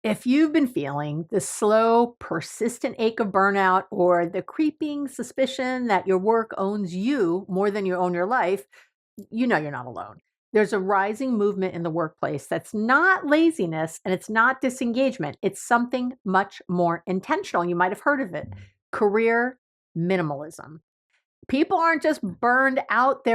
If you've been feeling the slow, persistent ache of burnout or the creeping suspicion that your work owns you more than you own your life, you know you're not alone. There's a rising movement in the workplace that's not laziness and it's not disengagement. It's something much more intentional. You might have heard of it: career minimalism. People aren't just burned out,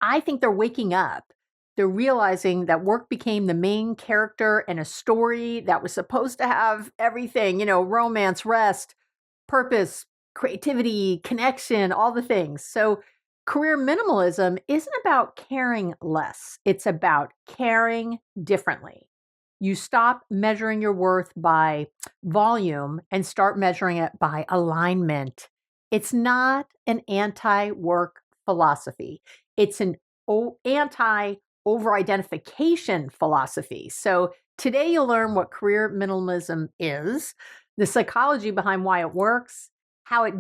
I think they're waking up. They're realizing that work became the main character in a story that was supposed to have everything, romance, rest, purpose, creativity, connection, all the things. So career minimalism isn't about caring less. It's about caring differently. You stop measuring your worth by volume and start measuring it by alignment. It's not an anti work philosophy, it's an anti over identification philosophy. So today you'll learn what career minimalism is, the psychology behind why it works, how it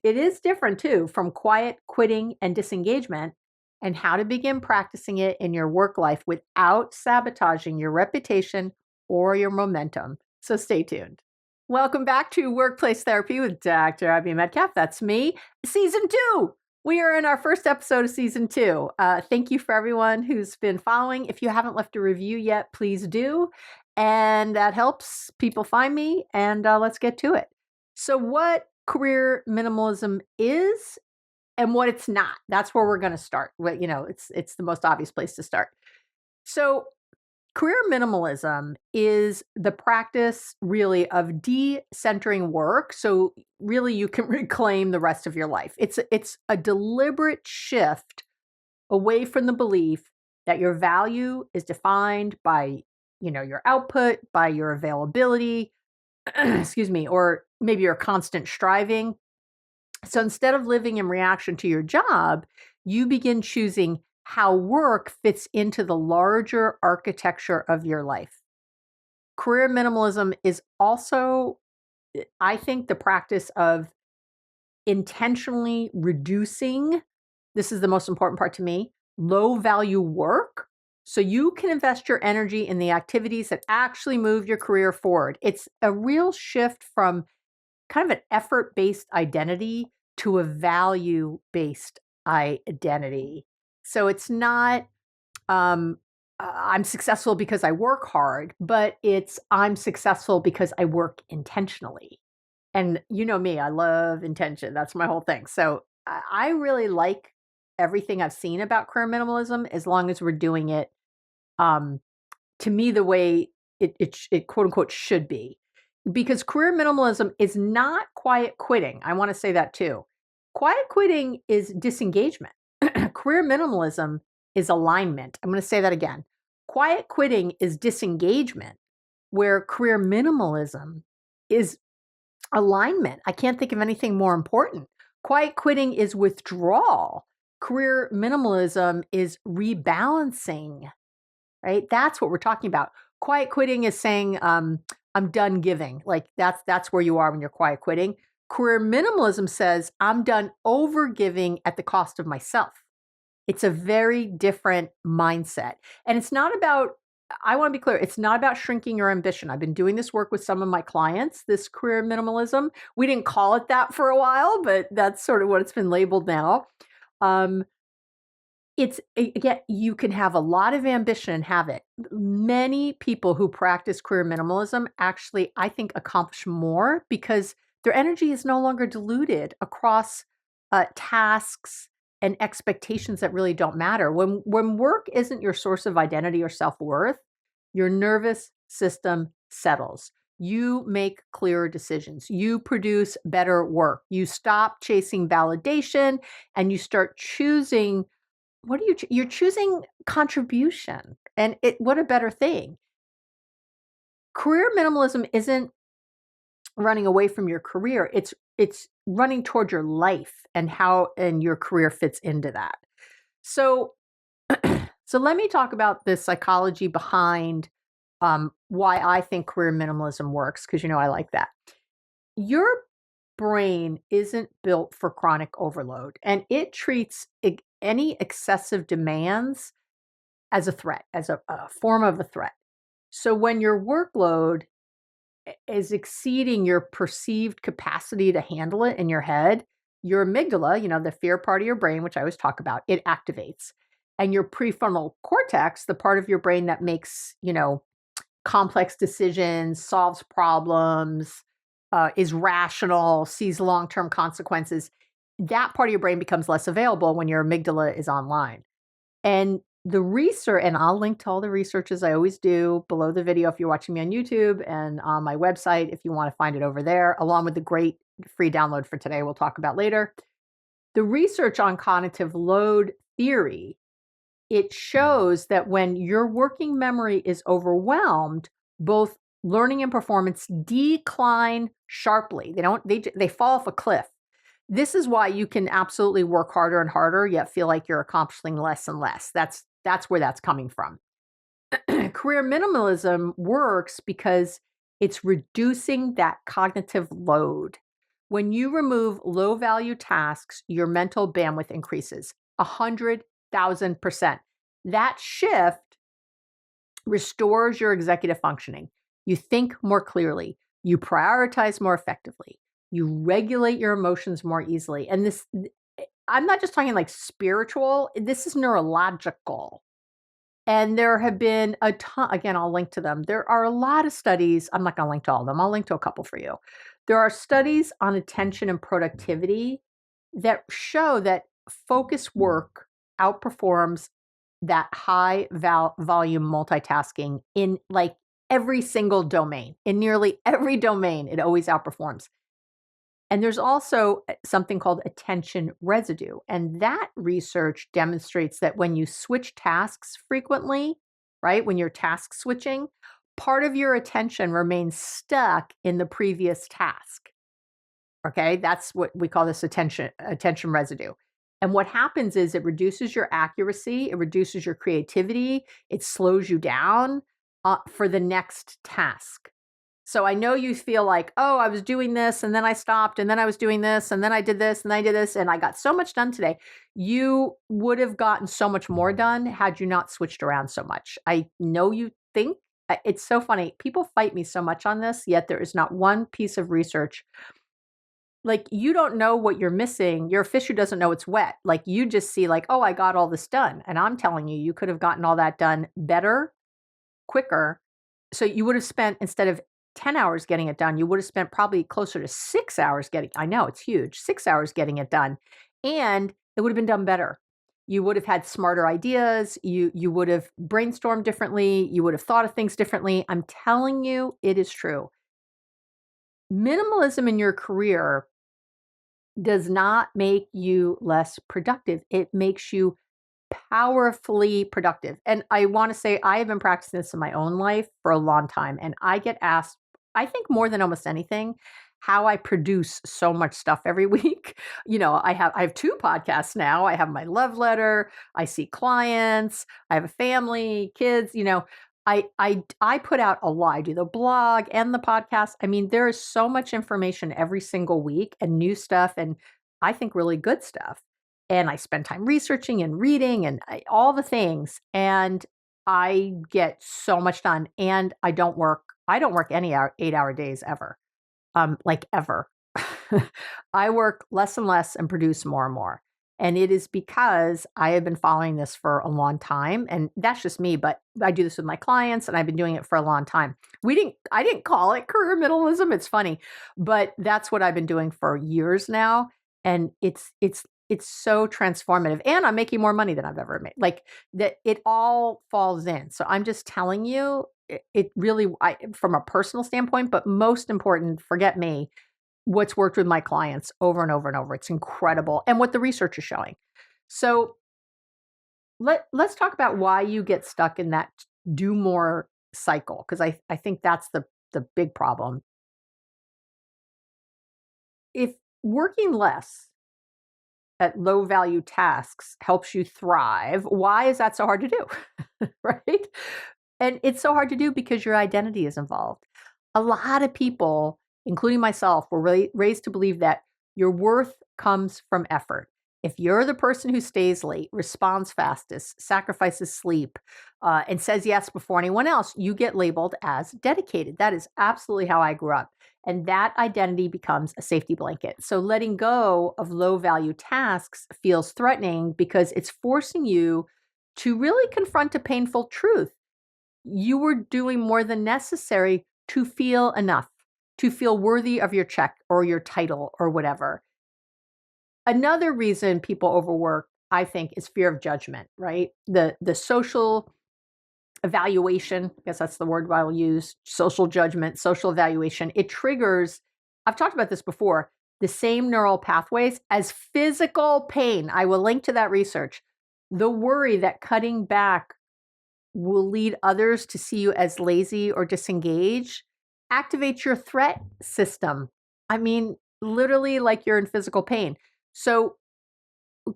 is different too from quiet quitting and disengagement, and how to begin practicing it in your work life without sabotaging your reputation or your momentum. So stay tuned. Welcome back to Workplace Therapy with Dr. Abby Metcalf. That's me. Season 2. We are in our first episode of season 2. Thank you for everyone who's been following. If you haven't left a review yet, please do. And that helps people find me. And let's get to it. So, what career minimalism is and what it's not. That's where we're going to start. It's the most obvious place to start. So, career minimalism is the practice really of decentering work so really you can reclaim the rest of your life. It's a deliberate shift away from the belief that your value is defined by, your output, by your availability, excuse me, or maybe your constant striving. So instead of living in reaction to your job, you begin choosing how work fits into the larger architecture of your life. Career minimalism is also, I think, the practice of intentionally reducing, this is the most important part to me, low value work so you can invest your energy in the activities that actually move your career forward. It's a real shift from kind of an effort-based identity to a value-based identity. So it's not I'm successful because I work hard, but it's I'm successful because I work intentionally. And you know me, I love intention. That's my whole thing. So I really like everything I've seen about career minimalism as long as we're doing it um, to me the way it quote unquote should be. Because career minimalism is not quiet quitting. I want to say that too. Quiet quitting is disengagement. Career minimalism is alignment. I'm going to say that again. Quiet quitting is disengagement, where career minimalism is alignment. I can't think of anything more important. Quiet quitting is withdrawal. Career minimalism is rebalancing, right? That's what we're talking about. Quiet quitting is saying, I'm done giving. Like that's where you are when you're quiet quitting. Career minimalism says, I'm done over giving at the cost of myself. It's a very different mindset. And it's not about, I want to be clear, it's not about shrinking your ambition. I've been doing this work with some of my clients, this career minimalism. We didn't call it that for a while, but that's sort of what it's been labeled now. It's again, you can have a lot of ambition and have it. Many people who practice career minimalism actually, I think, accomplish more because their energy is no longer diluted across tasks and expectations that really don't matter. When work isn't your source of identity or self-worth, your nervous system settles. You make clearer decisions. You produce better work. You stop chasing validation and you start choosing you're choosing contribution. And what a better thing. Career minimalism isn't running away from your career. It's running toward your life and how and your career fits into that. So so let me talk about the psychology behind why I think career minimalism works, because I like that. Your brain isn't built for chronic overload, and it treats any excessive demands as a threat, as a form of a threat. So when your workload is exceeding your perceived capacity to handle it in your head, your amygdala, the fear part of your brain, which I always talk about, it activates. And your prefrontal cortex, the part of your brain that makes, complex decisions, solves problems, is rational, sees long term consequences, that part of your brain becomes less available when your amygdala is online. And the research, and I'll link to all the research as I always do below the video if you're watching me on YouTube, and on my website if you want to find it over there, along with the great free download for today we'll talk about later. The research on cognitive load theory, it shows that when your working memory is overwhelmed, both learning and performance decline sharply. They fall off a cliff. This is why you can absolutely work harder and harder, yet feel like you're accomplishing less and less. That's where that's coming from. Career minimalism works because it's reducing that cognitive load. When you remove low value tasks, your mental bandwidth increases 100,000%. That shift restores your executive functioning. You think more clearly, you prioritize more effectively, you regulate your emotions more easily. And this, I'm not just talking like spiritual, this is neurological. And there have been a ton, again, I'll link to them. There are a lot of studies. I'm not going to link to all of them. I'll link to a couple for you. There are studies on attention and productivity that show that focused work outperforms that high volume multitasking in like every single domain. In nearly every domain, it always outperforms. And there's also something called attention residue. And that research demonstrates that when you switch tasks frequently, right, when you're task switching, part of your attention remains stuck in the previous task. Okay, that's what we call this attention residue. And what happens is it reduces your accuracy, it reduces your creativity, it slows you down for the next task. So I know you feel like, oh, I was doing this and then I stopped and then I was doing this and then I did this and I did this and I got so much done today. You would have gotten so much more done had you not switched around so much. I know you think it's so funny. People fight me so much on this, yet there is not one piece of research. Like you don't know what you're missing. You're a fish who doesn't know it's wet. Like you just see like, oh, I got all this done. And I'm telling you, you could have gotten all that done better, quicker. So you would have spent, instead of 10 hours getting it done, you would have spent probably closer to 6 hours I know it's huge, 6 hours getting it done. And it would have been done better. You would have had smarter ideas. You would have brainstormed differently. You would have thought of things differently. I'm telling you, it is true. Minimalism in your career does not make you less productive. It makes you powerfully productive. And I want to say I have been practicing this in my own life for a long time. And I get asked, I think more than almost anything, how I produce so much stuff every week. I have two podcasts now. I have my love letter. I see clients. I have a family, kids. I put out a lot. I do the blog and the podcast. I mean, there is so much information every single week and new stuff, and I think really good stuff. And I spend time researching and reading and all the things. And I get so much done. And I don't work any 8-hour days ever. Like ever. I work less and less and produce more and more. And it is because I have been following this for a long time. And that's just me, but I do this with my clients and I've been doing it for a long time. I didn't call it career minimalism. It's funny, but that's what I've been doing for years now. And it's so transformative, and I'm making more money than I've ever made. Like that, it all falls in. So I'm just telling you, it really, from a personal standpoint, but most important, forget me, what's worked with my clients over and over and over. It's incredible. And what the research is showing. So let's talk about why you get stuck in that do more cycle. Cause I think that's the big problem. If working less at low value tasks helps you thrive, why is that so hard to do? Right? And it's so hard to do because your identity is involved. A lot of people, including myself, were raised to believe that your worth comes from effort. If you're the person who stays late, responds fastest, sacrifices sleep, and says yes before anyone else, you get labeled as dedicated. That is absolutely how I grew up. And that identity becomes a safety blanket. So letting go of low value tasks feels threatening because it's forcing you to really confront a painful truth. You were doing more than necessary to feel enough, to feel worthy of your check or your title or whatever. Another reason people overwork, I think, is fear of judgment, right? The social evaluation, I guess that's the word I'll use, social judgment, social evaluation. It triggers, I've talked about this before, the same neural pathways as physical pain. I will link to that research. The worry that cutting back will lead others to see you as lazy or disengaged activates your threat system. I mean, literally like you're in physical pain. So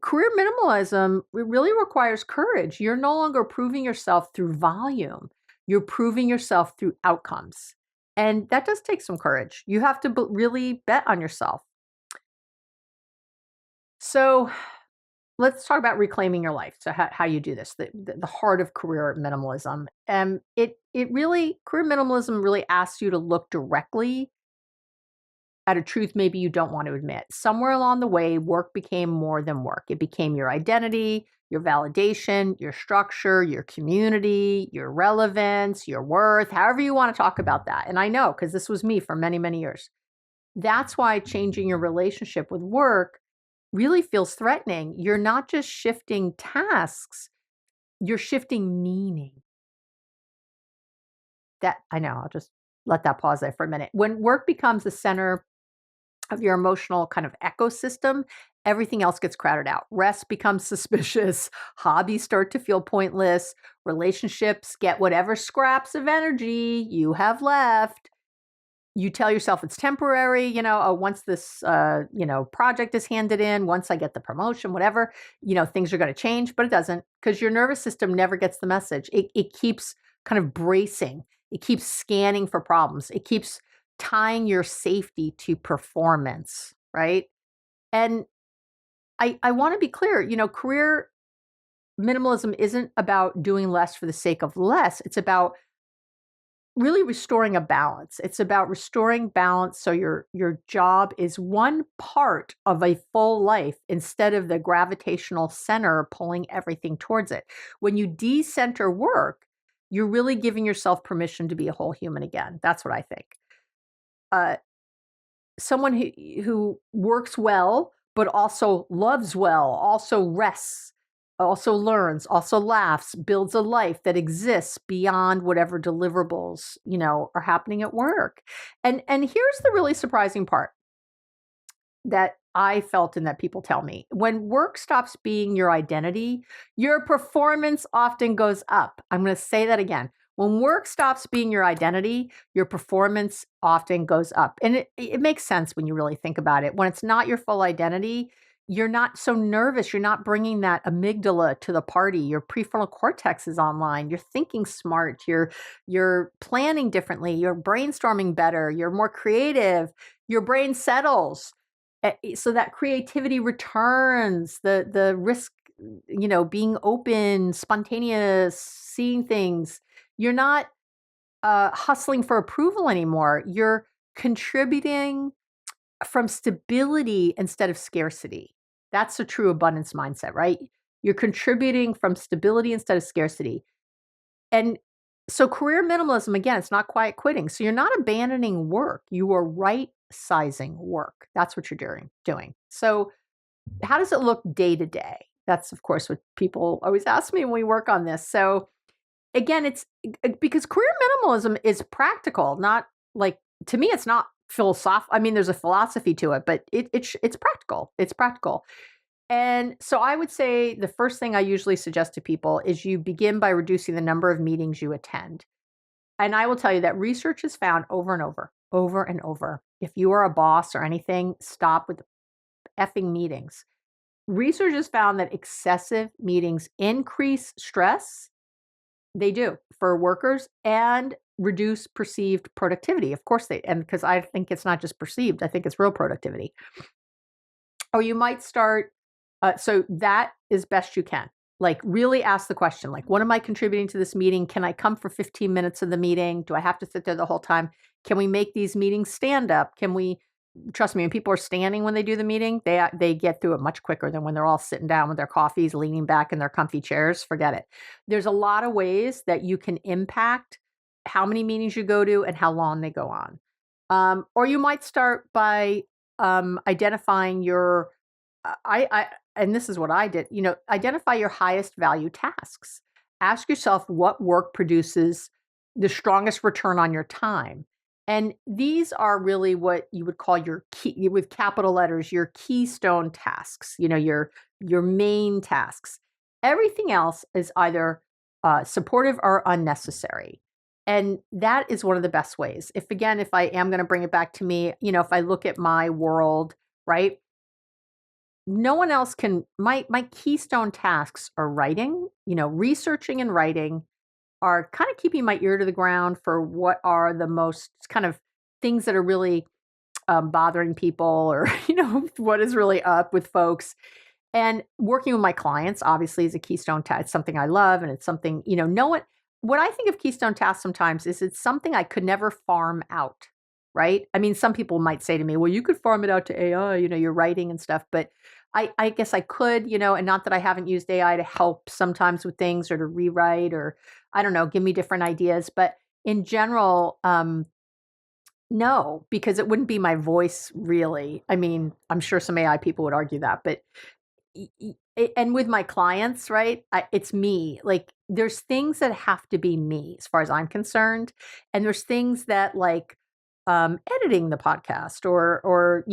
career minimalism really requires courage. You're no longer proving yourself through volume. You're proving yourself through outcomes. And that does take some courage. You have to really bet on yourself. So let's talk about reclaiming your life. So how you do this, the heart of career minimalism. Career minimalism really asks you to look directly at a truth maybe you don't want to admit. Somewhere along the way, work became more than work. It became your identity, your validation, your structure, your community, your relevance, your worth, however you want to talk about that. And I know because this was me for many, many years. That's why changing your relationship with work really feels threatening. You're not just shifting tasks, you're shifting meaning. That I know, I'll just let that pause there for a minute. When work becomes the center of your emotional kind of ecosystem, everything else gets crowded out. Rest becomes suspicious, hobbies start to feel pointless, relationships get whatever scraps of energy you have left. You tell yourself it's temporary, oh, once this, project is handed in, once I get the promotion, whatever, things are going to change, but it doesn't because your nervous system never gets the message. It keeps kind of bracing. It keeps scanning for problems. It keeps tying your safety to performance, right? And I want to be clear, career minimalism isn't about doing less for the sake of less. It's about really restoring a balance. It's about restoring balance so your job is one part of a full life instead of the gravitational center pulling everything towards it. When you decenter work, you're really giving yourself permission to be a whole human again. That's what I think. Uh, Someone who works well, but also loves well, also rests, also learns, also laughs, builds a life that exists beyond whatever deliverables, are happening at work. And here's the really surprising part that I felt and that people tell me. When work stops being your identity, your performance often goes up. I'm going to say that again. When work stops being your identity, your performance often goes up. And it makes sense when you really think about it. When it's not your full identity, you're not so nervous. You're not bringing that amygdala to the party. Your prefrontal cortex is online. You're thinking smart. You're planning differently. You're brainstorming better. You're more creative. Your brain settles. So that creativity returns, the risk, being open, spontaneous, seeing things. You're not hustling for approval anymore. You're contributing from stability instead of scarcity. That's a true abundance mindset, right? You're contributing from stability instead of scarcity. And so career minimalism, again, it's not quiet quitting. So you're not abandoning work. You are right sizing work. That's what you're doing. So how does it look day to day? That's, of course, what people always ask me when we work on this. So again, it's because career minimalism is practical, not like, to me, it's not philosophical. I mean, there's a philosophy to it, but it's practical. It's practical. And so I would say the first thing I usually suggest to people is you begin by reducing the number of meetings you attend. And I will tell you that research has found over and over and over, if you are a boss or anything, stop with the effing meetings. Research has found that excessive meetings increase stress. They do for workers and reduce perceived productivity. Of course and because I think it's not just perceived, I think it's real productivity. Or you might start So that is best you can. Like, really ask the question, like, what am I contributing to this meeting? Can I come for 15 minutes of the meeting? Do I have to sit there the whole time? Can we make these meetings stand up? Can we trust me, when people are standing when they do the meeting, they get through it much quicker than when they're all sitting down with their coffees, leaning back in their comfy chairs. Forget it. There's a lot of ways that you can impact how many meetings you go to and how long they go on. Or you might start by identifying your I and this is what I did, identify your highest value tasks. Ask yourself what work produces the strongest return on your time. And these are really what you would call your key, with capital letters, your keystone tasks, your main tasks. Everything else is either supportive or unnecessary. And that is one of the best ways. If I am going to bring it back to me, if I look at my world, right? No one else can my keystone tasks are writing, researching and writing are kind of keeping my ear to the ground for what are the most kind of things that are really bothering people, or what is really up with folks. And working with my clients obviously is a keystone task. It's something I love, and it's something, no one what I think of keystone tasks sometimes is it's something I could never farm out, right? I mean, some people might say to me, well, you could farm it out to AI, your writing and stuff, but I guess I could, and not that I haven't used AI to help sometimes with things, or to rewrite, or I don't know, give me different ideas. But in general, no, because it wouldn't be my voice really. I mean, I'm sure some AI people would argue that, but and with my clients, right? It's me. Like, there's things that have to be me as far as I'm concerned, and there's things that, like, editing the podcast, or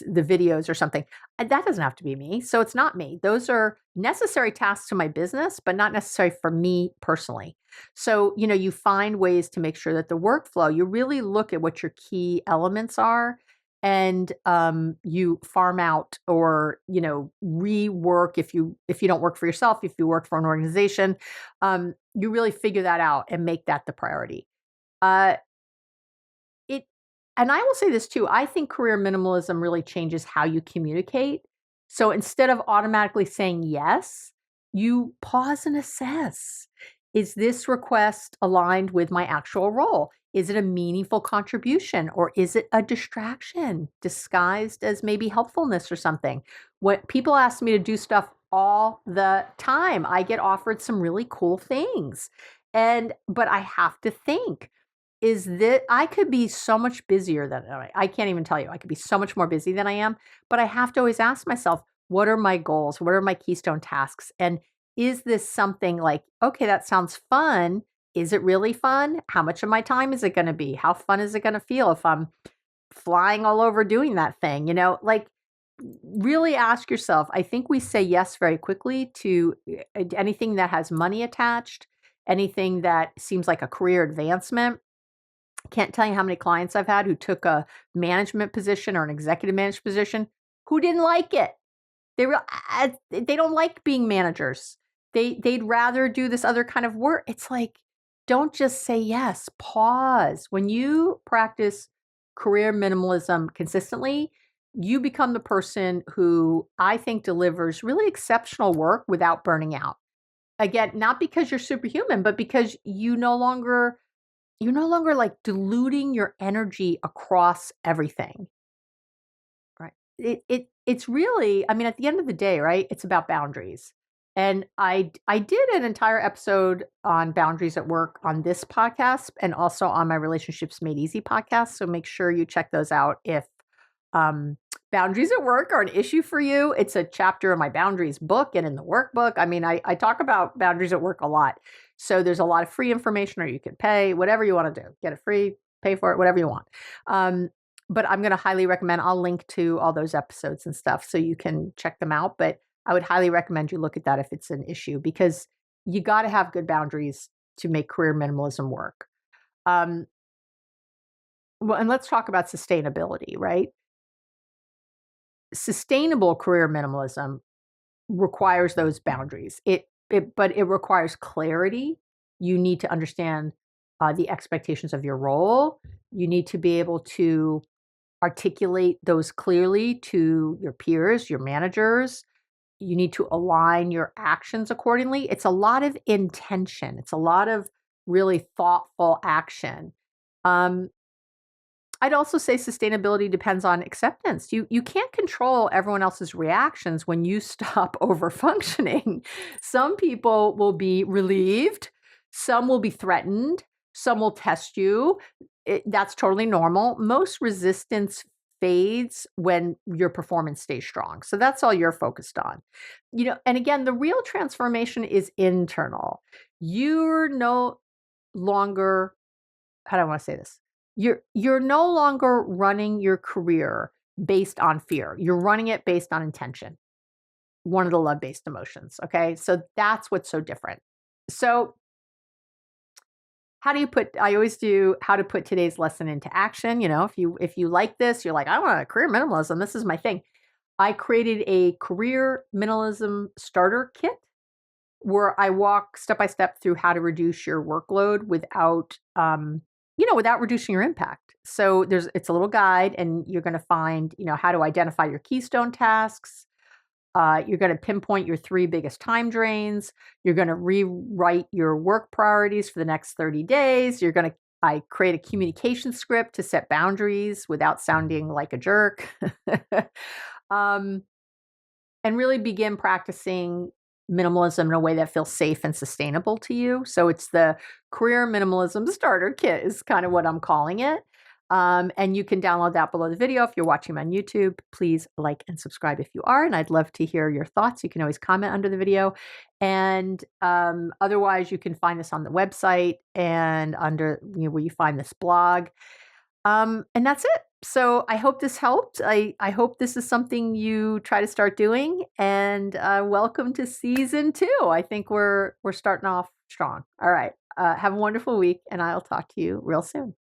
the videos or something. That doesn't have to be me. So it's not me. Those are necessary tasks to my business, but not necessary for me personally. So, you find ways to make sure that the workflow, you really look at what your key elements are, and you farm out, or, rework. If you don't work for yourself, if you work for an organization, you really figure that out and make that the priority. Uh, it and I will say this too, I think career minimalism really changes how you communicate. So instead of automatically saying yes, you pause and assess. Is this request aligned with my actual role? Is it a meaningful contribution, or is it a distraction disguised as maybe helpfulness or something? What people ask me to do stuff all the time. I get offered some really cool things. But I have to think, is that I could be so much busier than I can't even tell you. I could be so much more busy than I am, but I have to always ask myself, what are my goals? What are my keystone tasks? And is this something like, okay, that sounds fun. Is it really fun? How much of my time is it going to be? How fun is it going to feel if I'm flying all over doing that thing? Like, really ask yourself. I think we say yes very quickly to anything that has money attached, anything that seems like a career advancement. Can't tell you how many clients I've had who took a management position or an executive management position who didn't like it. They don't like being managers. They'd rather do this other kind of work. It's like, don't just say yes. Pause. When you practice career minimalism consistently, you become the person who I think delivers really exceptional work without burning out. Again, not because you're superhuman, but because you're no longer like diluting your energy across everything. Right. It's really, I mean, at the end of the day, right? It's about boundaries. And I did an entire episode on boundaries at work on this podcast, and also on my Relationships Made Easy podcast. So make sure you check those out if um, boundaries at work are an issue for you. It's a chapter in my boundaries book and in the workbook. I mean, I talk about boundaries at work a lot. So there's a lot of free information, or you can pay, whatever you want to do. Get it free, pay for it, whatever you want. Um, but I'm going to highly recommend, I'll link to all those episodes and stuff so you can check them out. But I would highly recommend you look at that if it's an issue, because you got to have good boundaries to make career minimalism work. Um, well, and let's talk about sustainability, right? Sustainable career minimalism requires those boundaries. But it requires clarity. You need to understand the expectations of your role. You need to be able to articulate those clearly to your peers, your managers. You need to align your actions accordingly. It's a lot of intention. It's a lot of really thoughtful action. Um, I'd also say sustainability depends on acceptance. You can't control everyone else's reactions when you stop over functioning. Some people will be relieved, some will be threatened, some will test you. That's totally normal. Most resistance fades when your performance stays strong. So that's all you're focused on. And again, the real transformation is internal. You're no longer, how do I want to say this? You're no longer running your career based on fear. You're running it based on intention. One of the love-based emotions, okay? So that's what's so different. So I always do how to put today's lesson into action. If you like this, you're like, I want a career minimalism. This is my thing. I created a career minimalism starter kit where I walk step by step through how to reduce your workload without reducing your impact. So it's a little guide, and you're going to find, how to identify your keystone tasks. You're going to pinpoint your 3 biggest time drains. You're going to rewrite your work priorities for the next 30 days. I create a communication script to set boundaries without sounding like a jerk. um, and really begin practicing minimalism in a way that feels safe and sustainable to you. So it's the career minimalism starter kit is kind of what I'm calling it. And you can download that below the video. If you're watching on YouTube, please like and subscribe if you are. And I'd love to hear your thoughts. You can always comment under the video. And otherwise, you can find this on the website and under where you find this blog. And that's it. So I hope this helped. I hope this is something you try to start doing. And welcome to season 2. I think we're starting off strong. All right. Have a wonderful week, and I'll talk to you real soon.